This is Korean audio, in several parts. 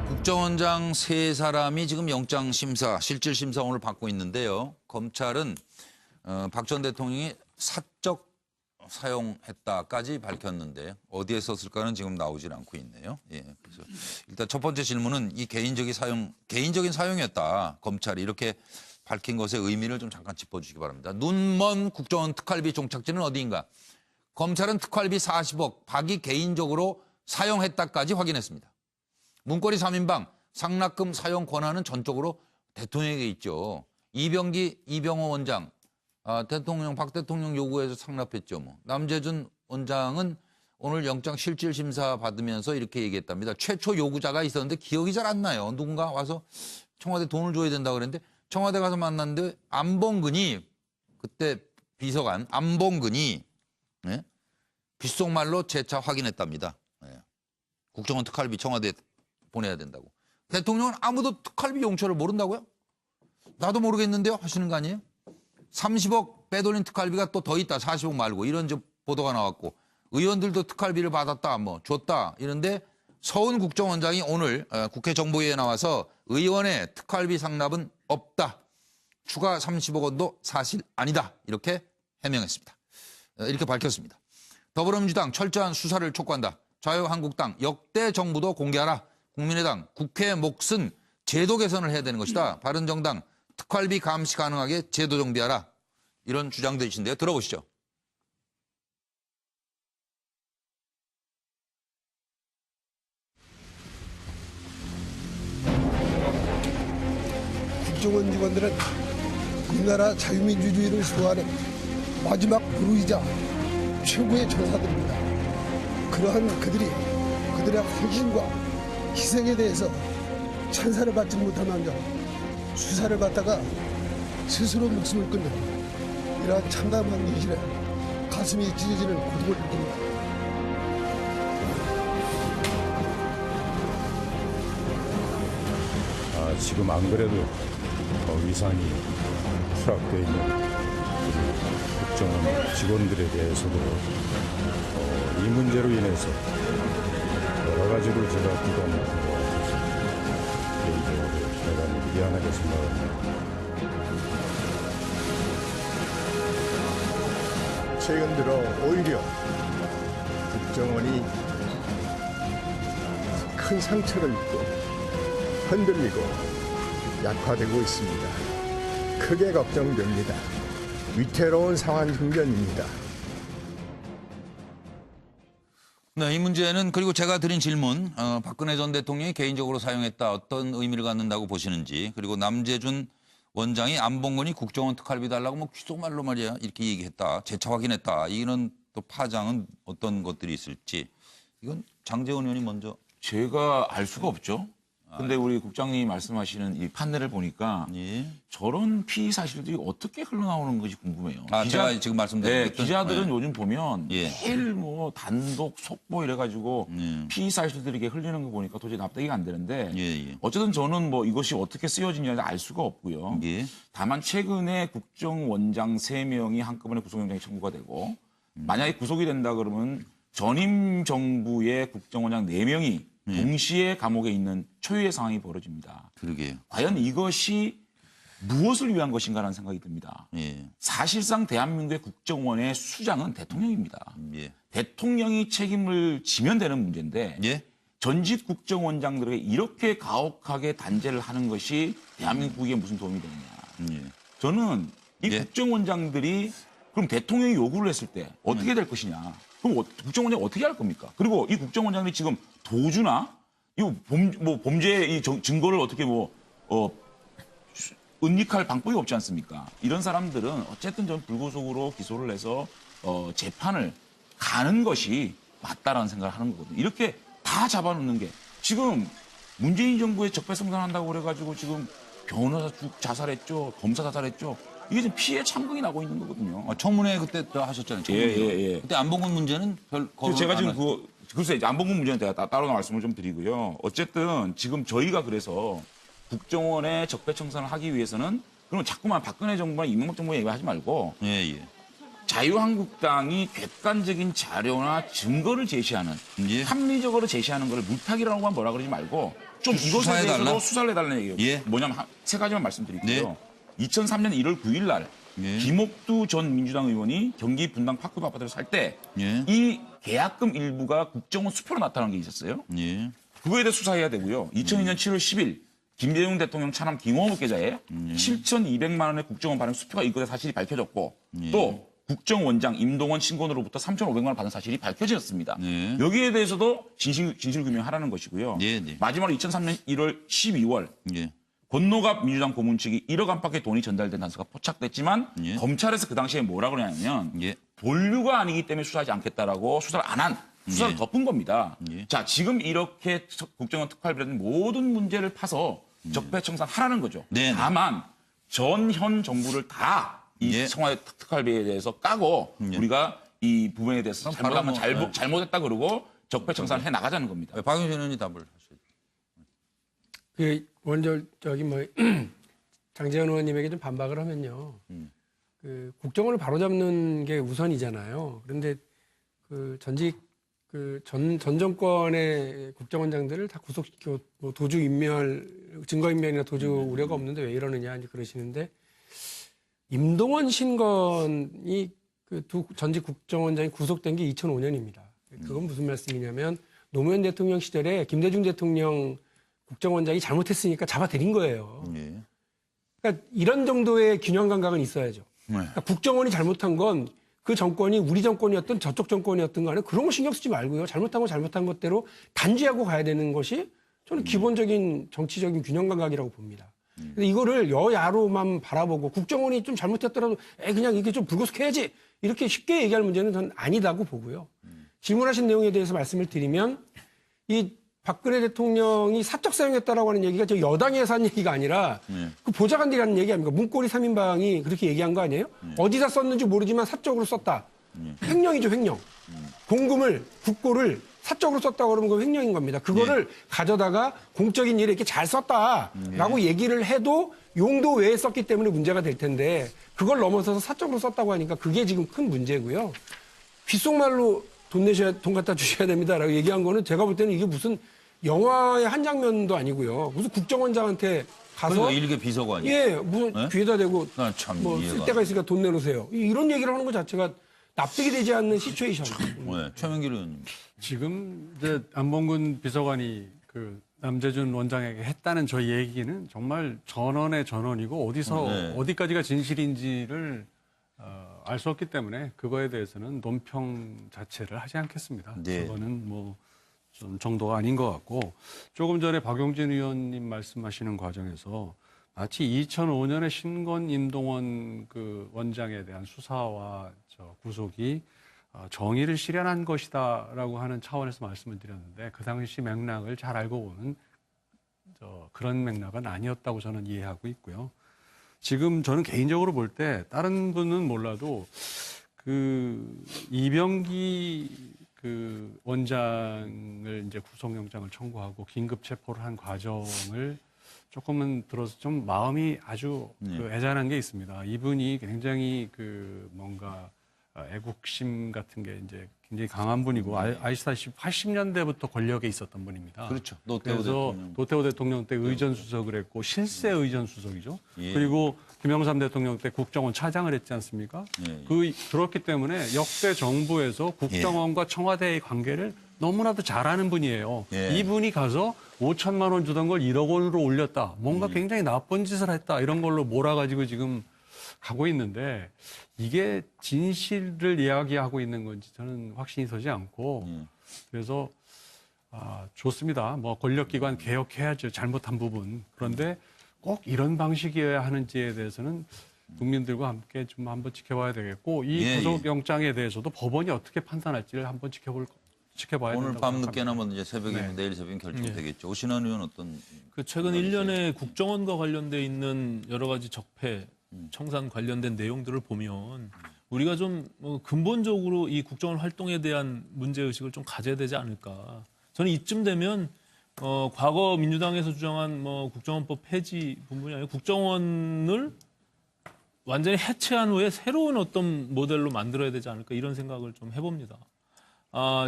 국정원장 세 사람이 지금 영장심사, 실질심사 오늘 받고 있는데요. 검찰은 박 전 대통령이 사적 사용했다까지 밝혔는데 어디에 썼을까는 지금 나오질 않고 있네요. 예, 그래서 일단 첫 번째 질문은 이 개인적인 사용이었다. 검찰이 이렇게 밝힌 것의 의미를 좀 잠깐 짚어주시기 바랍니다. 눈먼 국정원 특활비 종착지는 어디인가? 검찰은 특활비 40억, 박이 개인적으로 사용했다까지 확인했습니다. 문고리 3인방 상납금 사용 권한은 전적으로 대통령에게 있죠. 이병호 원장, 박 대통령 요구해서 상납했죠. 남재준 원장은 오늘 영장 실질심사 받으면서 이렇게 얘기했답니다. 최초 요구자가 있었는데 기억이 잘 안 나요. 누군가 와서 청와대 돈을 줘야 된다고 그랬는데 청와대 가서 만났는데 안봉근이, 그때 비서관 안봉근이 귓속말로 재차 확인했답니다. 국정원 특활비 청와대에 보내야 된다고. 대통령은 아무도 특활비 용처를 모른다고요? 나도 모르겠는데요? 하시는 거 아니에요? 30억 빼돌린 특활비가 또 더 있다. 40억 말고. 이런 보도가 나왔고. 의원들도 특활비를 받았다. 줬다. 이런데 서훈 국정원장이 오늘 국회 정보위에 나와서 의원의 특활비 상납은 없다. 추가 30억 원도 사실 아니다. 이렇게 해명했습니다. 이렇게 밝혔습니다. 더불어민주당 철저한 수사를 촉구한다. 자유한국당 역대 정부도 공개하라. 국민의당 국회 몫은 제도 개선을 해야 되는 것이다. 바른정당 특활비 감시 가능하게 제도 정비하라. 이런 주장들이신데요. 들어보시죠. 국정원 직원들은 우리나라 자유민주주의를 수호하는 마지막 부르이자 최고의 전사들입니다. 그러한 그들의 헌신과 희생에 대해서 찬사를 받지 못한 만큼 수사를 받다가 스스로 목숨을 끊는 이러한 참담한 현실에 가슴이 찢어지는 고통을 느낍니다. 지금 안 그래도 위상이 추락되어 있는 우리 국정원 직원들에 대해서도 이 문제로 인해서 여러 가지로 제가 부담하고 개인적으로 대단히 미안하게 생각합니다. 최근 들어 오히려 국정원이 큰 상처를 입고 흔들리고 약화되고 있습니다. 크게 걱정됩니다. 위태로운 상황 형편입니다. 네, 이 문제는 그리고 제가 드린 질문, 박근혜 전 대통령이 개인적으로 사용했다. 어떤 의미를 갖는다고 보시는지. 그리고 남재준 원장이 안봉근이 국정원 특활비 달라고 귓속말로 말이야 이렇게 얘기했다. 재차 확인했다. 이런 또 파장은 어떤 것들이 있을지. 이건 장제원 의원이 먼저. 제가 알 수가 없죠. 근데 우리 국장님이 말씀하시는 이 판례를 보니까 저런 피의 사실들이 어떻게 흘러나오는 것이 궁금해요. 제가 지금 말씀드린 기자들은 요즘 보면 매일 단독 속보 이래가지고 피의 사실들이 이렇게 흘리는 거 보니까 도저히 납득이 안 되는데 어쨌든 저는 이것이 어떻게 쓰여지냐를 알 수가 없고요. 다만 최근에 국정원장 3명이 한꺼번에 구속영장이 청구가 되고 만약에 구속이 된다 그러면 전임 정부의 국정원장 4명이 동시에 감옥에 있는 초유의 상황이 벌어집니다. 그러게요. 과연 이것이 무엇을 위한 것인가라는 생각이 듭니다. 사실상 대한민국의 국정원의 수장은 대통령입니다. 대통령이 책임을 지면 되는 문제인데 전직 국정원장들에게 이렇게 가혹하게 단죄를 하는 것이 대한민국에 무슨 도움이 되느냐. 저는 이 국정원장들이 그럼 대통령이 요구를 했을 때 어떻게 될 것이냐. 그럼 국정원장이 어떻게 할 겁니까? 그리고 이 국정원장들이 지금 도주나 이 범죄의 이 증거를 어떻게 은닉할 방법이 없지 않습니까? 이런 사람들은 어쨌든 전 불구속으로 기소를 해서 재판을 가는 것이 맞다라는 생각을 하는 거거든요. 이렇게 다 잡아놓는 게 지금 문재인 정부에 적폐청산한다고 그래가지고 지금 변호사 자살했죠, 검사 자살했죠. 이게 지금 피해 참극이 나고 있는 거거든요. 청문회 그때 또 하셨잖아요. 그때 안봉근 문제는 제가 지금 글쎄 이제 안봉근 문제는 제가 따로 말씀을 좀 드리고요. 어쨌든 지금 저희가 그래서 국정원의 적폐청산을 하기 위해서는 그러면 자꾸만 박근혜 정부나 이명박 정부 얘기하지 말고 자유한국당이 객관적인 자료나 증거를 제시하는 예. 합리적으로 제시하는 걸 물타기라고만 뭐라 그러지 말고 좀 이것에 수사해달라? 대해서도 수사를 해달라는 얘기예요. 예. 뭐냐면 세 가지만 말씀드릴게요. 2003년 1월 9일 날 예. 김옥두 전 민주당 의원이 경기 분당 파크 아파트를 살 때 이 예. 계약금 일부가 국정원 수표로 나타난 게 있었어요. 예. 그거에 대해 수사해야 되고요. 2002년 7월 10일 김대중 대통령 차남 김홍업 계좌에 7,200만 원의 국정원 발행 수표가 있거든 사실이 밝혀졌고 또 국정원장 임동원 신권으로부터 3,500만 원 받은 사실이 밝혀졌습니다. 네. 여기에 대해서도 진실 규명하라는 것이고요. 네, 네. 마지막으로 2003년 1월 12월 예. 권노갑 민주당 고문 측이 1억 안팎의 돈이 전달된 단서가 포착됐지만 예. 검찰에서 그 당시에 뭐라고 그러냐면 예. 본류가 아니기 때문에 수사하지 않겠다라고 수사를 안 한 수사를 예. 덮은 겁니다. 예. 자, 지금 이렇게 국정원 특활비라는 모든 문제를 파서 적폐청산하라는 거죠. 네, 네. 다만 전현 정부를 다 이 예. 청와대 특활비에 대해서 까고 우리가 이 부분에 대해서 잘못하면 잘못했다 그러고 적폐청산을 해 나가자는 겁니다. 박용진 의원이 답을 하셔야죠. 그 먼저 저기 뭐 장재현 의원님에게 좀 반박을 하면요. 그 국정원을 바로잡는 게 우선이잖아요. 그런데 그 전직 그 전 정권의 국정원장들을 다 구속시켜 뭐 도주 인멸, 증거 인멸이나 도주 우려가 없는데 왜 이러느냐 이제 그러시는데 임동원 신건이 그 두 전직 국정원장이 구속된 게 2005년입니다. 그건 무슨 말씀이냐면 노무현 대통령 시절에 김대중 대통령 국정원장이 잘못했으니까 잡아들인 거예요. 예. 그러니까 이런 정도의 균형 감각은 있어야죠. 그러니까 국정원이 잘못한 건 그 정권이 우리 정권이었든 저쪽 정권이었든 간에 그런 거 신경 쓰지 말고요. 잘못한 거 잘못한 것대로 단죄하고 가야 되는 것이 저는 기본적인 정치적인 균형 감각이라고 봅니다. 근데 이거를 여야로만 바라보고 국정원이 좀 잘못했더라도 그냥 이렇게 좀 불구속해야지 이렇게 쉽게 얘기할 문제는 저는 아니다고 보고요. 질문하신 내용에 대해서 말씀을 드리면 이 박근혜 대통령이 사적 사용했다라고 하는 얘기가 저 여당에서 한 얘기가 아니라 그 보좌관들이 하는 얘기 아닙니까? 문고리 3인방이 그렇게 얘기한 거 아니에요? 어디다 썼는지 모르지만 사적으로 썼다. 횡령이죠, 횡령. 공금을, 국고를 사적으로 썼다고 그러면 그건 횡령인 겁니다. 그거를 가져다가 공적인 일에 이렇게 잘 썼다라고 얘기를 해도 용도 외에 썼기 때문에 문제가 될 텐데 그걸 넘어서서 사적으로 썼다고 하니까 그게 지금 큰 문제고요. 귓속말로 돈 갖다 주셔야 됩니다라고 얘기한 거는 제가 볼 때는 이게 무슨 영화의 한 장면도 아니고요. 무슨 국정원장한테 가서 그러니까 일개 비서관이. 예, 무슨 네? 귀에다 대고 난 참 뭐 이해가 쓸 데가 있으니까 돈 내놓으세요. 이런 얘기를 하는 것 자체가 납득이 되지 않는 시츄에이션. 네. 최명길 의원님. 지금 이제 안봉근 비서관이 그 남재준 원장에게 했다는 저 얘기는 정말 전원의 전원이고 어디서 네. 어디까지가 진실인지를 알 수 없기 때문에 그거에 대해서는 논평 자체를 하지 않겠습니다. 네. 그거는 뭐 좀 정도가 아닌 것 같고 조금 전에 박용진 의원님 말씀하시는 과정에서 마치 2005년에 신건 임동원 그 원장에 대한 수사와 구속이 정의를 실현한 것이다라고 하는 차원에서 말씀을 드렸는데 그 당시 맥락을 잘 알고 보면 그런 맥락은 아니었다고 저는 이해하고 있고요. 지금 저는 개인적으로 볼 때 다른 분은 몰라도 그 이병기 그 원장을 이제 구속영장을 청구하고 긴급 체포를 한 과정을 조금은 들어서 좀 마음이 아주 그 애잔한 게 있습니다. 이분이 굉장히 그 뭔가 애국심 같은 게 이제 굉장히 강한 분이고 아시다시피 80년대부터 권력에 있었던 분입니다. 그렇죠. 그래서 노태우 대통령 때 의전수석을 했고 실세 의전수석이죠. 예. 그리고 김영삼 대통령 때 국정원 차장을 했지 않습니까? 예. 그렇기 때문에 역대 정부에서 국정원과 청와대의 관계를 너무나도 잘하는 분이에요. 예. 이분이 가서 5천만 원 주던 걸 1억 원으로 올렸다. 뭔가 굉장히 나쁜 짓을 했다. 이런 걸로 몰아가지고 지금 가고 있는데 이게 진실을 이야기하고 있는 건지 저는 확신이 서지 않고 그래서 좋습니다. 뭐 권력기관 개혁해야죠. 잘못한 부분. 그런데 꼭 이런 방식이어야 하는지에 대해서는 국민들과 함께 좀 한번 지켜봐야 되겠고 이 구속영장에 대해서도 법원이 어떻게 판단할지를 한번 지켜봐야 된다고 오늘 밤 생각합니다. 늦게나 뭐 이제 새벽이면 내일 새벽 결정되겠죠. 오신환 의원 어떤? 그 최근 1년에 국정원과 관련돼 있는 여러 가지 적폐, 청산 관련된 내용들을 보면 우리가 좀 근본적으로 이 국정원 활동에 대한 문제의식을 좀 가져야 되지 않을까. 저는 이쯤 되면 과거 민주당에서 주장한 국정원법 폐지 부분이 아니라 국정원을 완전히 해체한 후에 새로운 어떤 모델로 만들어야 되지 않을까 이런 생각을 좀 해봅니다.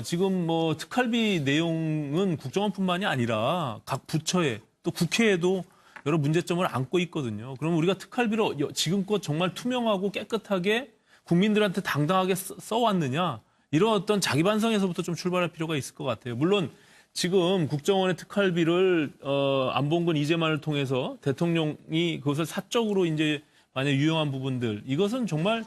지금 뭐 특활비 내용은 국정원뿐만이 아니라 각 부처에 또 국회에도 여러 문제점을 안고 있거든요. 그럼 우리가 특활비를 지금껏 정말 투명하고 깨끗하게 국민들한테 당당하게 써왔느냐 이런 어떤 자기 반성에서부터 좀 출발할 필요가 있을 것 같아요. 물론 지금 국정원의 특활비를 안봉근 이재만을 통해서 대통령이 그것을 사적으로 이제 만약 유용한 부분들 이것은 정말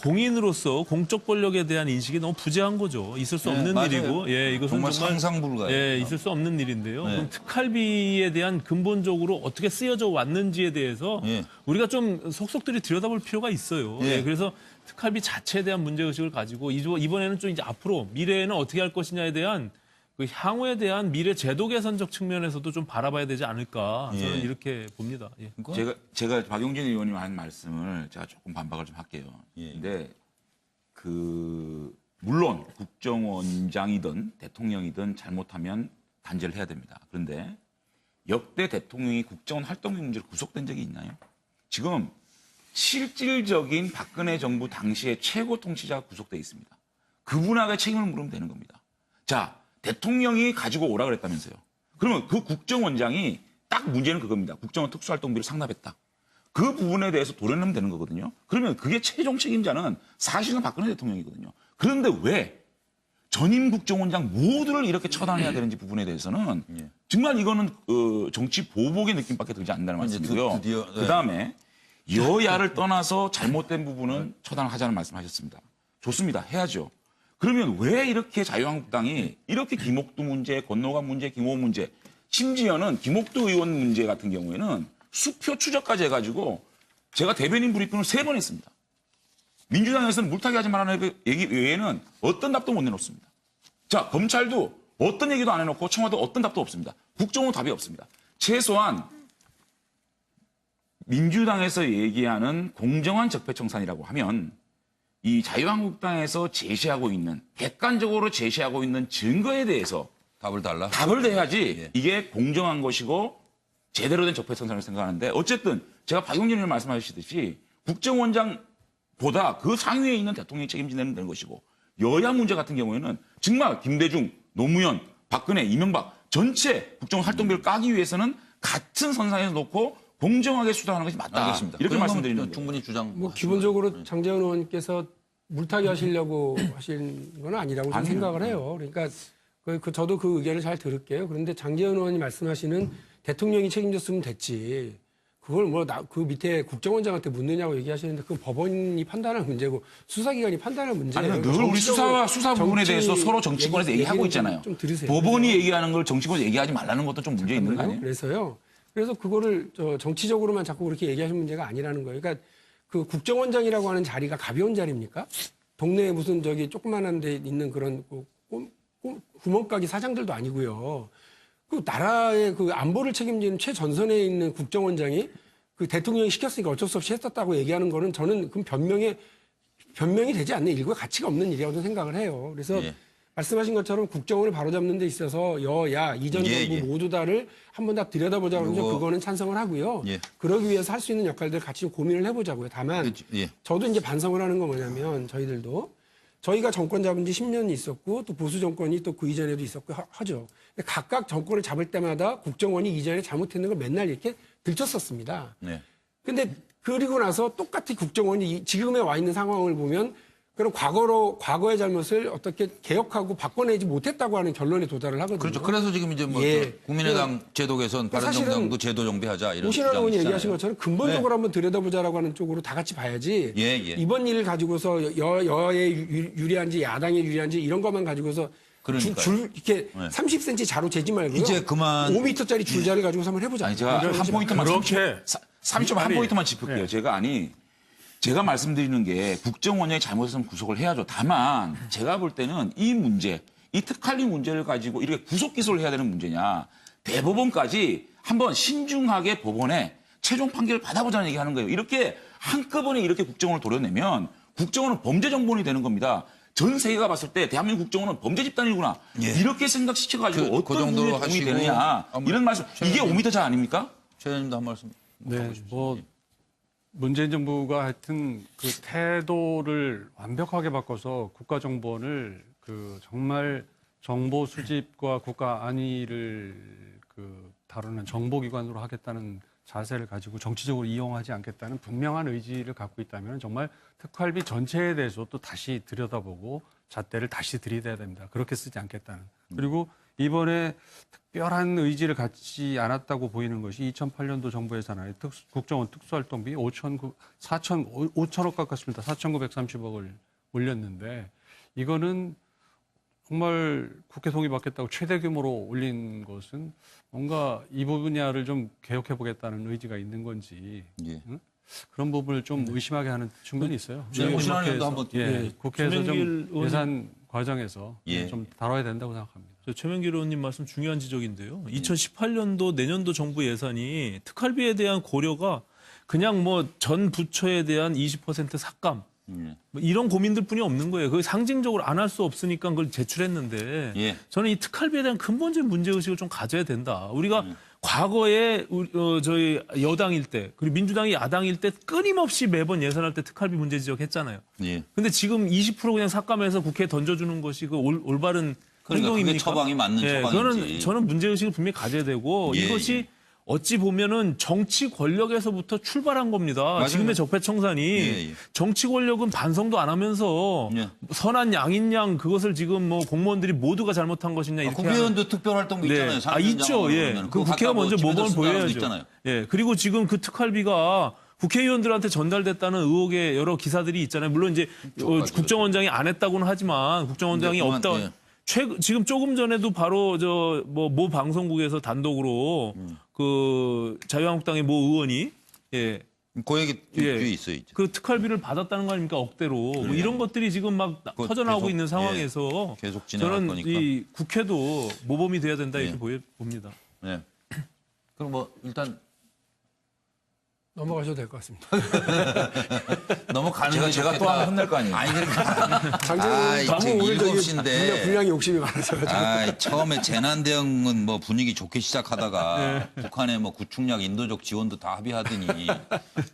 공인으로서 공적 권력에 대한 인식이 너무 부재한 거죠. 있을 수 없는 맞아요. 일이고, 예, 이것은 정말 상상 불가예요. 예, 있을 수 없는 일인데요. 네. 그럼 특활비에 대한 근본적으로 어떻게 쓰여져 왔는지에 대해서 예. 우리가 좀 속속들이 들여다볼 필요가 있어요. 예. 예, 그래서 특활비 자체에 대한 문제의식을 가지고 이번에는 좀 이제 앞으로 미래에는 어떻게 할 것이냐에 대한 그 향후에 대한 미래 제도 개선적 측면에서도 좀 바라봐야 되지 않을까 저는 예. 이렇게 봅니다. 예. 제가 박용진 의원님 한 말씀을 제가 조금 반박을 좀 할게요. 예. 근데 물론 국정원장이든 대통령이든 잘못하면 단죄를 해야 됩니다. 그런데 역대 대통령이 국정원 활동 문제로 구속된 적이 있나요? 지금 실질적인 박근혜 정부 당시의 최고 통치자가 구속돼 있습니다. 그분에게 책임을 물으면 되는 겁니다. 자, 대통령이 가지고 오라 그랬다면서요. 그러면 그 국정원장이 딱 문제는 그겁니다. 국정원 특수활동비를 상납했다. 그 부분에 대해서 도려내면 되는 거거든요. 그러면 그게 최종 책임자는 사실은 박근혜 대통령이거든요. 그런데 왜 전임 국정원장 모두를 이렇게 처단해야 되는지 부분에 대해서는 정말 이거는 정치 보복의 느낌밖에 들지 않는다는 말씀이고요. 드디어, 네. 그다음에 여야를 떠나서 잘못된 부분은 처단을 하자는 말씀하셨습니다. 좋습니다. 해야죠. 그러면 왜 이렇게 자유한국당이 이렇게 김옥두 문제, 권노관 문제, 김호 문제, 심지어는 김옥두 의원 문제 같은 경우에는 수표 추적까지 해가지고 제가 대변인 브리핑을 3번 했습니다. 민주당에서는 물타기 하지 말라는 얘기 외에는 어떤 답도 못 내놓습니다. 자, 검찰도 어떤 얘기도 안 해놓고 청와도 어떤 답도 없습니다. 국정원 답이 없습니다. 최소한 민주당에서 얘기하는 공정한 적폐청산이라고 하면 이 자유한국당에서 제시하고 있는 객관적으로 제시하고 있는 증거에 대해서 답을 내야지 이게 공정한 것이고 제대로 된 적폐청산을 생각하는데 어쨌든 제가 박용진 의원 말씀하셨듯이 국정원장보다 그 상위에 있는 대통령이 책임지는 되는 것이고 여야 문제 같은 경우에는 정말 김대중, 노무현, 박근혜, 이명박 전체 국정원 활동비를 까기 위해서는 같은 선상에서 놓고 공정하게 수사하는 것이 맞다. 알겠습니다. 이렇게 말씀드리는 거예요. 충분히 주장. 뭐 기본적으로 장재현 의원께서 물타기 하시려고 하신 건 아니라고 좀 생각을 해요. 그러니까 저도 그 의견을 잘 들을게요. 그런데 장재현 의원이 말씀하시는 대통령이 책임졌으면 됐지. 그걸 뭐 그 밑에 국정원장한테 묻느냐고 얘기하시는데 그건 법원이 판단할 문제고 수사기관이 판단할 문제예요. 아니, 늘 우리 수사 부분에 대해서 서로 정치권에서 얘기하고 있잖아요. 좀 들으세요. 법원이 얘기하는 걸 정치권에서 얘기하지 말라는 것도 좀 문제 있는 거 아니에요? 그래서 그거를 정치적으로만 자꾸 그렇게 얘기하시는 문제가 아니라는 거예요. 그러니까 그 국정원장이라고 하는 자리가 가벼운 자리입니까? 동네에 무슨 조그만한 데 있는 그런 구멍가게 사장들도 아니고요. 그 나라의 그 안보를 책임지는 최전선에 있는 국정원장이 그 대통령이 시켰으니까 어쩔 수 없이 했었다고 얘기하는 거는 저는 그 변명이 되지 않는 일과 가치가 없는 일이라고 생각을 해요. 그래서 말씀하신 것처럼 국정원을 바로잡는 데 있어서 여야 이전 정부 모두 다를 한번 다 들여다보자고 하면 그거는 찬성을 하고요. 그러기 위해서 할 수 있는 역할들 같이 좀 고민을 해보자고요. 다만 저도 이제 반성을 하는 건 뭐냐면 저희가 정권 잡은 지 10년이 있었고 또 보수 정권이 또 그 이전에도 있었고 하죠. 각각 정권을 잡을 때마다 국정원이 이전에 잘못했는 걸 맨날 이렇게 들켰었습니다. 근데 그리고 나서 똑같이 국정원이 지금에 와 있는 상황을 보면 그럼 과거의 잘못을 어떻게 개혁하고 바꿔내지 못했다고 하는 결론에 도달을 하거든요. 그렇죠. 그래서 지금 이제 뭐 국민의당 제도 개선, 바른정당도 제도 정비하자 이런 오신환 의원이 주장이잖아요. 얘기하신 것처럼 근본적으로 한번 들여다보자라고 하는 쪽으로 다 같이 봐야지. 이번 일을 가지고서 여에 유리한지 야당에 유리한지 이런 것만 가지고서 이렇게 30cm 자로 재지 말고요. 이제 그만 5m짜리 줄자를 가지고서 한번 해보자. 아니 제가 한 포인트만 30초 한 포인트만 짚을게요. 제가 말씀드리는 게 국정원장이 잘못했으면 구속을 해야죠. 다만 제가 볼 때는 이 문제, 이 특활비 문제를 가지고 이렇게 구속 기소를 해야 되는 문제냐. 대법원까지 한번 신중하게 법원에 최종 판결을 받아보자는 얘기하는 거예요. 이렇게 한꺼번에 이렇게 국정원을 도려내면 국정원은 범죄 정본이 되는 겁니다. 전 세계가 봤을 때 대한민국 국정원은 범죄 집단이구나. 이렇게 생각시켜가지고 어떤 부분에 도움이 되느냐. 이런 말씀. 이게 5m 자 아닙니까? 최 의원님도 한 말씀. 네, 뭐 문재인 정부가 하여튼 그 태도를 완벽하게 바꿔서 국가정보원을 그 정말 정보 수집과 국가 안위를 그 다루는 정보기관으로 하겠다는 자세를 가지고 정치적으로 이용하지 않겠다는 분명한 의지를 갖고 있다면 정말 특활비 전체에 대해서 또 다시 들여다보고 잣대를 다시 들이대야 됩니다. 그렇게 쓰지 않겠다는. 그리고 이번에 특별한 의지를 갖지 않았다고 보이는 것이 2008년도 정부 예산안에 국정원 특수활동비 5천억 가깝습니다. 4,930억을 올렸는데 이거는 정말 국회 동의 받겠다고 최대 규모로 올린 것은 뭔가 이 분야를 좀 개혁해 보겠다는 의지가 있는 건지 예. 응? 그런 부분을 좀 의심하게 하는 측면이 있어요. 지난번에도 한번 국회에서 좀 최명길 의원님. 예산 과정에서 예. 좀 다뤄야 된다고 생각합니다. 최명길 의원님 말씀 중요한 지적인데요. 2018년도 내년도 정부 예산이 특활비에 대한 고려가 그냥 뭐 전 부처에 대한 20% 삭감 뭐 이런 고민들 뿐이 없는 거예요. 그게 상징적으로 안 할 수 없으니까 그걸 제출했는데 예. 저는 이 특활비에 대한 근본적인 문제의식을 좀 가져야 된다. 우리가 과거에 저희 여당일 때 그리고 민주당이 야당일 때 끊임없이 매번 예산할 때 특활비 문제 지적했잖아요. 예. 근데 지금 20% 그냥 삭감해서 국회에 던져주는 것이 그 올바른 그러니까 그게 행동입니까? 처방이 맞는 처방인지. 저는 문제의식을 분명히 가져야 되고 예, 이것이 예. 어찌 보면은 정치 권력에서부터 출발한 겁니다. 맞아요. 지금의 적폐청산이 예. 정치 권력은 반성도 안 하면서 예. 선한 양인 양 그것을 지금 뭐 공무원들이 모두가 잘못한 것이냐 이렇게 국회의원도 특별활동비 있잖아요. 있죠. 예. 그 국회가 먼저 모범을 보여야죠. 있잖아요. 예. 그리고 지금 그 특활비가 국회의원들한테 전달됐다는 의혹의 여러 기사들이 있잖아요. 물론 이제 국정원장이 안 했다고는 하지만 국정원장이 그만, 없다. 예. 지금 조금 전에도 바로 모 방송국에서 단독으로 그 자유한국당의 모 의원이 예. 그 얘기 예. 뒤에 있어요. 이제. 그 특활비를 받았다는 거 아닙니까? 억대로. 뭐 이런 것들이 지금 막 그거 터져나오고 계속, 있는 상황에서 계속 진행할 저는 거니까. 이 국회도 모범이 돼야 된다 이렇게 예. 봅니다. 네. 그럼 뭐 일단 넘어가셔도 될 것 같습니다. 넘어가는 게 제가 또 하나 혼낼 거 아니에요. 아니 그러니까 장재훈 너무 지금 오늘 저기 7시인데 분량이 욕심이 많아서 처음에 재난 대응은 뭐 분위기 좋게 시작하다가 북한의 뭐 구축력 인도적 지원도 다 합의하더니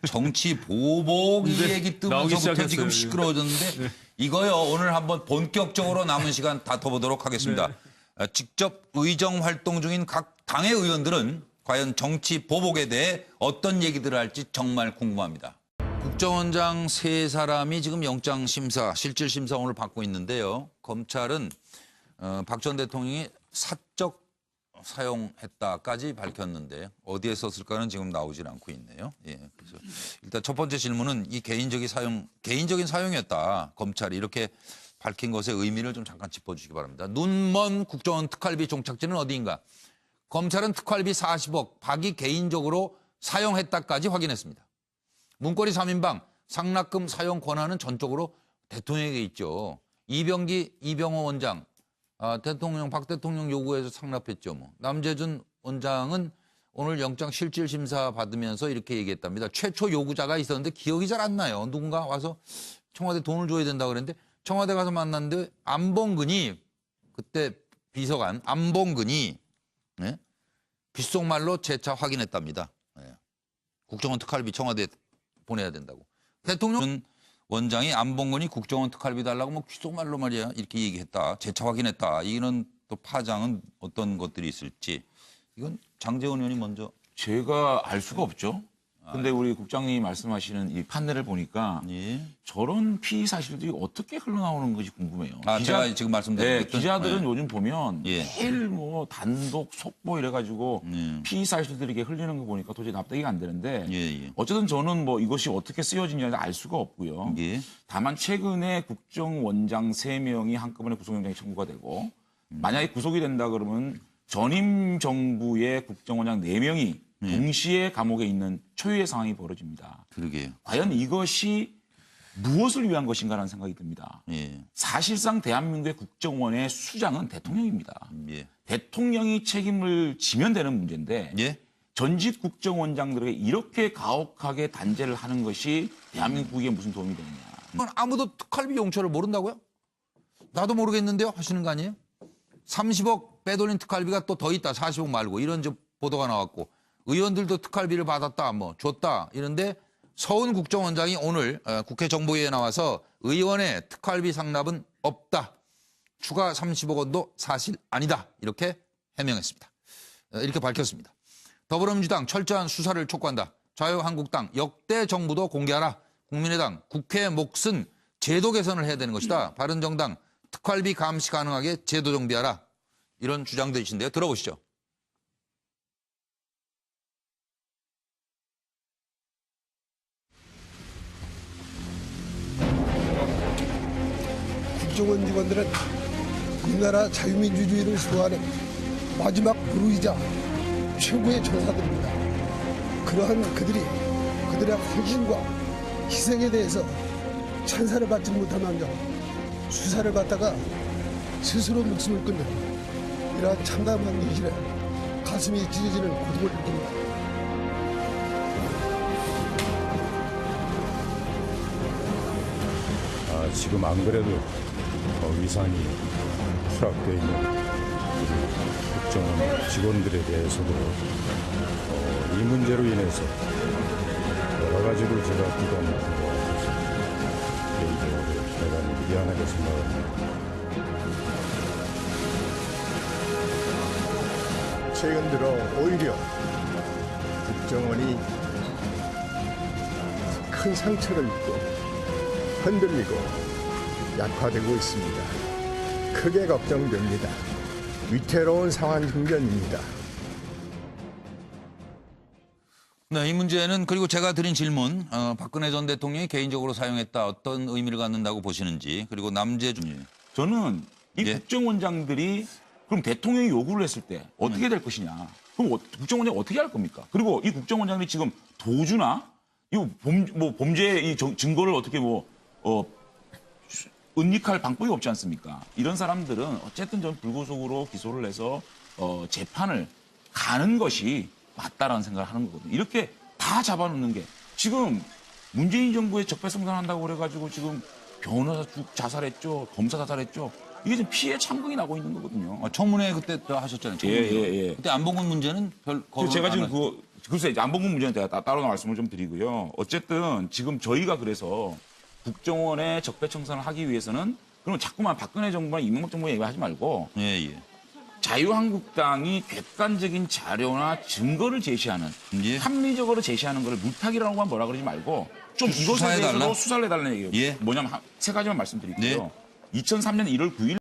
정치 보복 이 얘기 뜨면서부터 시작했어요. 지금 시끄러워졌는데 이거요 오늘 한번 본격적으로 남은 시간 다퉈보도록 하겠습니다. 직접 의정 활동 중인 각 당의 의원들은 과연 정치 보복에 대해 어떤 얘기들을 할지 정말 궁금합니다. 국정원장 세 사람이 지금 영장심사, 실질심사 오늘 받고 있는데요. 검찰은 박 전 대통령이 사적 사용했다까지 밝혔는데 어디에 썼을까는 지금 나오질 않고 있네요. 예, 그래서 일단 첫 번째 질문은 이 개인적인 사용이었다. 검찰이 이렇게 밝힌 것의 의미를 좀 잠깐 짚어주시기 바랍니다. 눈먼 국정원 특활비 종착지는 어디인가? 검찰은 특활비 40억 박이 개인적으로 사용했다까지 확인했습니다. 문고리 3인방 상납금 사용 권한은 전적으로 대통령에게 있죠. 이병호 원장 박 대통령 요구해서 상납했죠. 뭐. 남재준 원장은 오늘 영장 실질 심사 받으면서 이렇게 얘기했답니다. 최초 요구자가 있었는데 기억이 잘 안 나요. 누군가 와서 청와대 돈을 줘야 된다고 그랬는데 청와대 가서 만났는데 안봉근이 그때 비서관 안봉근이 네? 귓속말로 재차 확인했답니다. 네. 국정원 특활비 청와대에 보내야 된다고. 대통령 원장이 안봉근이 국정원 특활비 달라고 뭐 귓속말로 말이야 이렇게 얘기했다. 재차 확인했다. 이런 또 파장은 어떤 것들이 있을지 이건 장제원 의원이 먼저. 제가 알 수가 없죠. 근데 우리 국장님이 말씀하시는 이 판례를 보니까 예. 저런 피의 사실들이 어떻게 흘러나오는 것이 궁금해요. 제가 지금 말씀드린 네, 기자들은 네. 요즘 보면 예. 매일 뭐 단독 속보 이래가지고 피의 사실들이 이렇게 흘리는 거 보니까 도저히 납득이 안 되는데 예. 어쨌든 저는 뭐 이것이 어떻게 쓰여지냐를 알 수가 없고요. 예. 다만 최근에 국정원장 3명이 한꺼번에 구속영장이 청구가 되고 만약에 구속이 된다 그러면 전임 정부의 국정원장 4명이 동시에 감옥에 있는 초유의 상황이 벌어집니다. 그러게요. 과연 이것이 무엇을 위한 것인가라는 생각이 듭니다. 예. 사실상 대한민국의 국정원의 수장은 대통령입니다. 예. 대통령이 책임을 지면 되는 문제인데 예. 전직 국정원장들에게 이렇게 가혹하게 단죄를 하는 것이 대한민국에 무슨 도움이 되느냐. 그건 아무도 특활비 용처를 모른다고요? 나도 모르겠는데요 하시는 거 아니에요? 30억 빼돌린 특활비가 또 더 있다. 40억 말고 이런 보도가 나왔고 의원들도 특활비를 받았다 뭐 줬다 이런데 서훈 국정원장이 오늘 국회 정보위에 나와서 의원의 특활비 상납은 없다. 추가 30억 원도 사실 아니다. 이렇게 해명했습니다. 이렇게 밝혔습니다. 더불어민주당 철저한 수사를 촉구한다. 자유한국당 역대 정부도 공개하라. 국민의당 국회의 몫은 제도 개선을 해야 되는 것이다. 바른정당 특활비 감시 가능하게 제도 정비하라. 이런 주장들이신데요. 들어보시죠. 국정원 직원들은 우리나라 자유민주주의를 수호하는 마지막 부르이자 최고의 전사들입니다. 그러한 그들의 헌신과 희생에 대해서 찬사를 받지 못한 한정 수사를 받다가 스스로 목숨을 끊는 이러한 참담한 현실에 가슴이 찢어지는 고통을 느낍니다. 지금 안 그래도 위상이 추락되어 있는 우리 국정원 직원들에 대해서도 이 문제로 인해서 여러 가지로 제가 부담을 하고 개인적으로 대단히 미안하게 생각합니다. 최근 들어 오히려 국정원이 큰 상처를 입고 흔들리고 약화되고 있습니다. 크게 걱정됩니다. 위태로운 상황 중견입니다. 네, 이 문제는 그리고 제가 드린 질문, 박근혜 전 대통령이 개인적으로 사용했다. 어떤 의미를 갖는다고 보시는지. 그리고 남재준. 저는 이 예. 국정원장들이 그럼 대통령이 요구를 했을 때 어떻게 될 것이냐. 그럼 국정원장이 어떻게 할 겁니까? 그리고 이 국정원장들이 지금 도주나 이 범죄의 이 증거를 어떻게 은닉할 방법이 없지 않습니까? 이런 사람들은 어쨌든 전 불구속으로 기소를 해서 재판을 가는 것이 맞다라는 생각을 하는 거거든요. 이렇게 다 잡아놓는 게 지금 문재인 정부의 적폐성장한다고 그래가지고 지금 변호사 자살했죠, 검사 자살했죠. 이게 지금 피해 참극이 나고 있는 거거든요. 청문회 그때 또 하셨잖아요. 예. 그때 안봉근 문제는 제가 지금 글쎄 안봉근 문제는 제가 따로 말씀을 좀 드리고요. 어쨌든 지금 저희가 그래서 국정원의 적폐청산을 하기 위해서는 그럼 자꾸만 박근혜 정부나 이명박 정부 얘기하지 말고 예. 자유한국당이 객관적인 자료나 증거를 제시하는 예. 합리적으로 제시하는 걸 물타기라고만 뭐라 그러지 말고 좀 이것에 수사해달라? 대해서도 수사를 해달라는 얘기예요. 예. 뭐냐면 세 가지만 말씀드릴게요. 2003년 1월 9일